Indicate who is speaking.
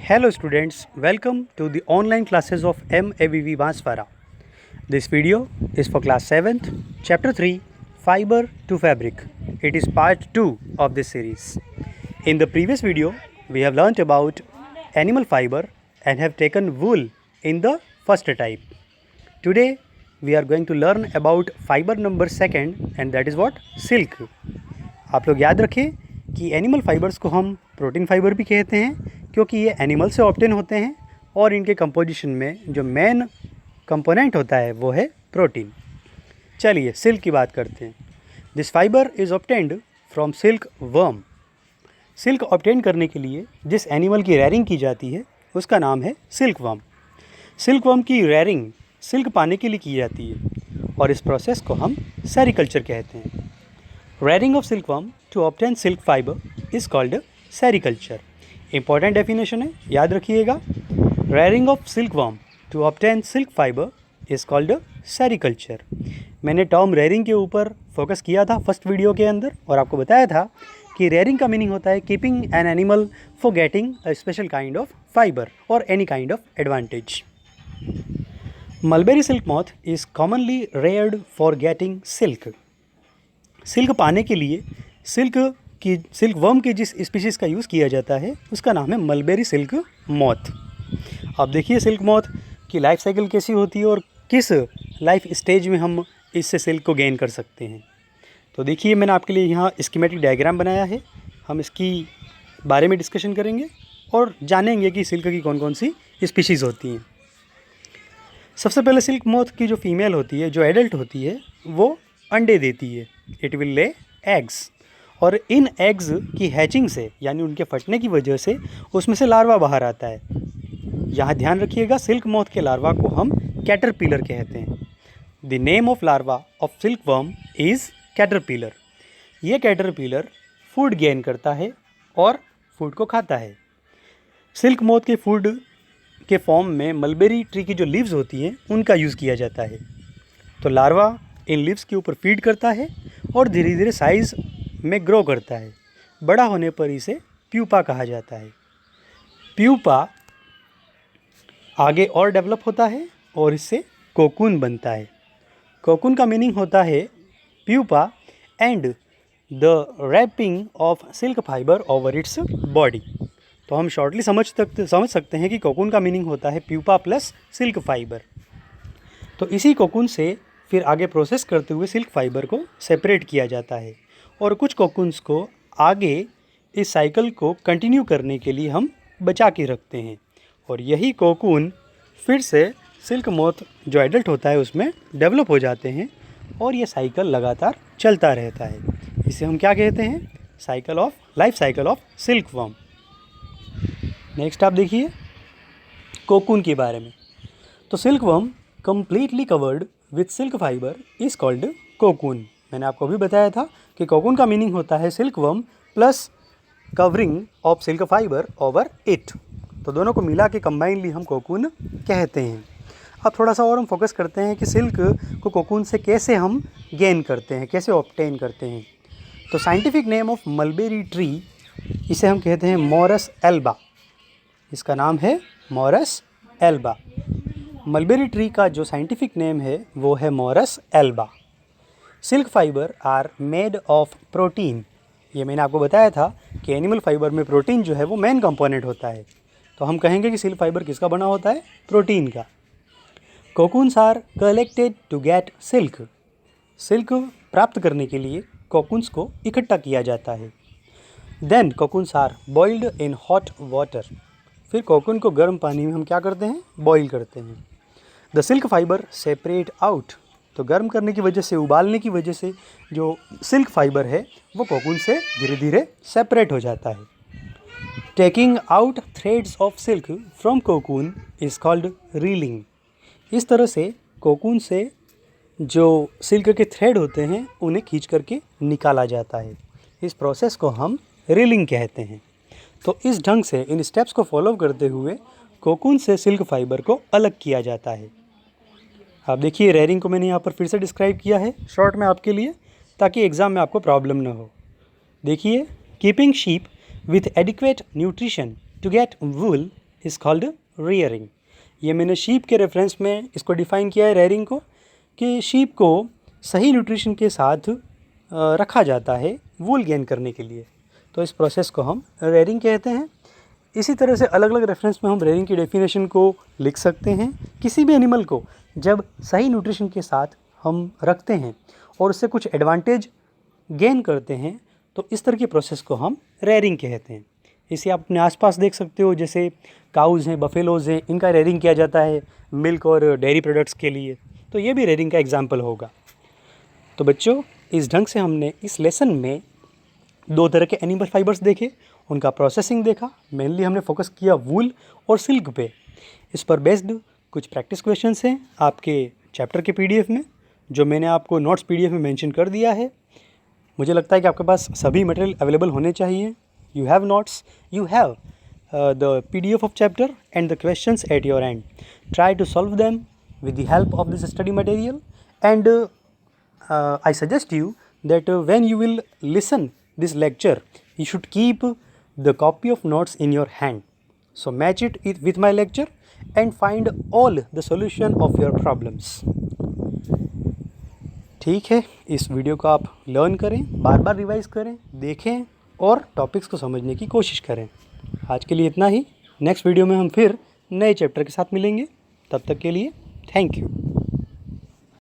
Speaker 1: Hello students, welcome to the online classes of MAVV Banswara. This video is for class 7th, chapter 3, Fiber to Fabric. It is part 2 of this series. In the previous video, we have learnt about animal fiber and have taken wool in the first type. Today, we are going to learn about fiber number 2nd and that is what? Silk. आप लोग याद रखें कि animal fibres को हम protein fibre भी कहते हैं क्योंकि ये एनिमल से ऑब्टेन होते हैं और इनके कंपोजिशन में जो मेन कंपोनेंट होता है वो है प्रोटीन। चलिए सिल्क की बात करते हैं। This fibre is obtained from silk worm. Silk obtain करने के लिए जिस एनिमल की रेयरिंग की जाती है उसका नाम है सिल्क वर्म। सिल्क वर्म की रेयरिंग सिल्क पाने के लिए की जाती है और इस प्रोसेस को हम सेरीकल्चर कहते हैं। Rearing of silkworm to obtain silk fiber is called sericulture. Important definition है, याद रखिएगा। Rearing of silkworm to obtain silk fiber is called sericulture. मैंने टर्म रेयरिंग के ऊपर फोकस किया था फर्स्ट वीडियो के अंदर और आपको बताया था कि रेयरिंग का मीनिंग होता है keeping an animal for getting a special kind of fibre और any kind of advantage. Mulberry silk moth is commonly reared for getting silk. Silk पाने के लिए सिल्क वर्म के जिस स्पीशीज़ का यूज़ किया जाता है उसका नाम है मलबेरी सिल्क मॉथ। अब देखिए सिल्क मॉथ की लाइफ साइकिल कैसी होती है और किस लाइफ स्टेज में हम इससे सिल्क को गेन कर सकते हैं। तो देखिए मैंने आपके लिए यहाँ स्कीमेटिक डायग्राम बनाया है। हम इसकी बारे में डिस्कशन करेंगे और जानेंगे कि सिल्क की कौन कौन सी स्पीशीज़ होती हैं। सबसे पहले सिल्क मॉथ की जो फीमेल होती है, जो एडल्ट होती है, वो अंडे देती है। इट विल ले एग्स और इन एग्स की हैचिंग से यानी उनके फटने की वजह से उसमें से लार्वा बाहर आता है। यहाँ ध्यान रखिएगा सिल्क मॉथ के लार्वा को हम कैटरपिलर कहते हैं। The name of larva of silk worm is caterpillar. ये कैटरपिलर फूड गेन करता है और फूड को खाता है। सिल्क मॉथ के फूड के फॉर्म में मलबेरी ट्री की जो लीव्स होती हैं उनका यूज़ किया जाता है। तो लार्वा इन लीव्स के ऊपर फीड करता है और धीरे धीरे साइज़ में ग्रो करता है। बड़ा होने पर इसे प्यूपा कहा जाता है। प्यूपा आगे और डेवलप होता है और इससे कोकून बनता है। कोकून का मीनिंग होता है pupa and the wrapping of silk fibre over its body. तो हम शॉर्टली समझ सकते हैं कि कोकून का मीनिंग होता है प्यूपा प्लस सिल्क फाइबर। तो इसी कोकून से फिर आगे प्रोसेस करते हुए सिल्क फाइबर को सेपरेट किया जाता है और कुछ कोकून्स को आगे इस साइकिल को कंटिन्यू करने के लिए हम बचा के रखते हैं और यही कोकून फिर से सिल्क मॉथ जो एडल्ट होता है उसमें डेवलप हो जाते हैं और ये साइकिल लगातार चलता रहता है। इसे हम क्या कहते हैं? Life cycle of silk worm. Next आप देखिए कोकून के बारे में। तो silk worm completely covered with silk fibre is called cocoon. मैंने आपको अभी बताया था कि कोकून का मीनिंग होता है silk worm plus covering of silk fibre over it. तो दोनों को मिला के कंबाइनली हम कोकून कहते हैं। अब थोड़ा सा और हम फोकस करते हैं कि सिल्क को कोकून से कैसे हम गेन करते हैं, कैसे ऑब्टेन करते हैं। तो scientific name of mulberry tree, इसे हम कहते हैं मोरस एल्बा। इसका नाम है मोरस एल्बा। मलबेरी ट्री का जो साइंटिफिक नेम है वो है Morus alba. Silk fibre are made of protein. ये मैंने आपको बताया था कि एनिमल फाइबर में प्रोटीन जो है वो मेन कंपोनेंट होता है। तो हम कहेंगे कि सिल्क फाइबर किसका बना होता है? प्रोटीन का। Cocoons are collected to get silk. Silk प्राप्त करने के लिए कोकून्स को इकट्ठा किया जाता है। Then cocoons are boiled in hot water. फिर कोकून को गर्म पानी में हम क्या करते हैं? बॉईल करते हैं। The silk fibre separate out. तो गर्म करने की वजह से, उबालने की वजह से जो सिल्क फाइबर है वो कोकून से धीरे धीरे सेपरेट हो जाता है। Taking out threads of silk from cocoon is called reeling. इस तरह से कोकून से जो सिल्क के थ्रेड होते हैं उन्हें खींच करके निकाला जाता है। इस प्रोसेस को हम रीलिंग कहते हैं। तो इस ढंग से इन स्टेप्स को फॉलो करते हुए कोकून से सिल्क फाइबर को अलग किया जाता है। आप देखिए रेयरिंग को मैंने यहाँ पर फिर से डिस्क्राइब किया है शॉर्ट में आपके लिए, ताकि एग्ज़ाम में आपको प्रॉब्लम ना हो। देखिए keeping sheep with adequate nutrition to get wool is called rearing। ये मैंने शीप के रेफरेंस में इसको डिफ़ाइन किया है रेयरिंग को, कि शीप को सही न्यूट्रिशन के साथ रखा जाता है वूल गेन करने के लिए। तो इस प्रोसेस को हम रेयरिंग कहते हैं। इसी तरह से अलग अलग रेफरेंस में हम रेयरिंग की डेफिनेशन को लिख सकते हैं। किसी भी एनिमल को जब सही न्यूट्रिशन के साथ हम रखते हैं और उससे कुछ एडवांटेज गेन करते हैं, तो इस तरह की प्रोसेस को हम रेयरिंग कहते हैं। इसे आप अपने आसपास देख सकते हो, जैसे काउज़ हैं, बफेलोज़ हैं, इनका रेयरिंग किया जाता है मिल्क और डेयरी प्रोडक्ट्स के लिए। तो ये भी रेयरिंग का एग्जाम्पल होगा। तो बच्चों, इस ढंग से हमने इस लेसन में 2 तरह के एनिमल फाइबर्स देखे, उनका प्रोसेसिंग देखा। मेनली हमने फोकस किया वूल और सिल्क पे। इस पर बेस्ड कुछ प्रैक्टिस क्वेश्चंस हैं आपके चैप्टर के पीडीएफ में, जो मैंने आपको नोट्स पीडीएफ में मेंशन कर दिया है। मुझे लगता है कि आपके पास सभी मटेरियल अवेलेबल होने चाहिए। You have notes, you have the PDF of chapter and the questions at your end. Try to solve them with the help of this study material, and I suggest you that when you will listen this lecture, you should keep the copy of notes in your hand. So match it with my lecture and find all the solution of your problems. ठीक है, इस video को आप learn करें, बार बार revise करें, देखें और topics को समझने की कोशिश करें। आज के लिए इतना ही। नेक्स्ट वीडियो में हम फिर नए चैप्टर के साथ मिलेंगे। तब तक के लिए थैंक यू।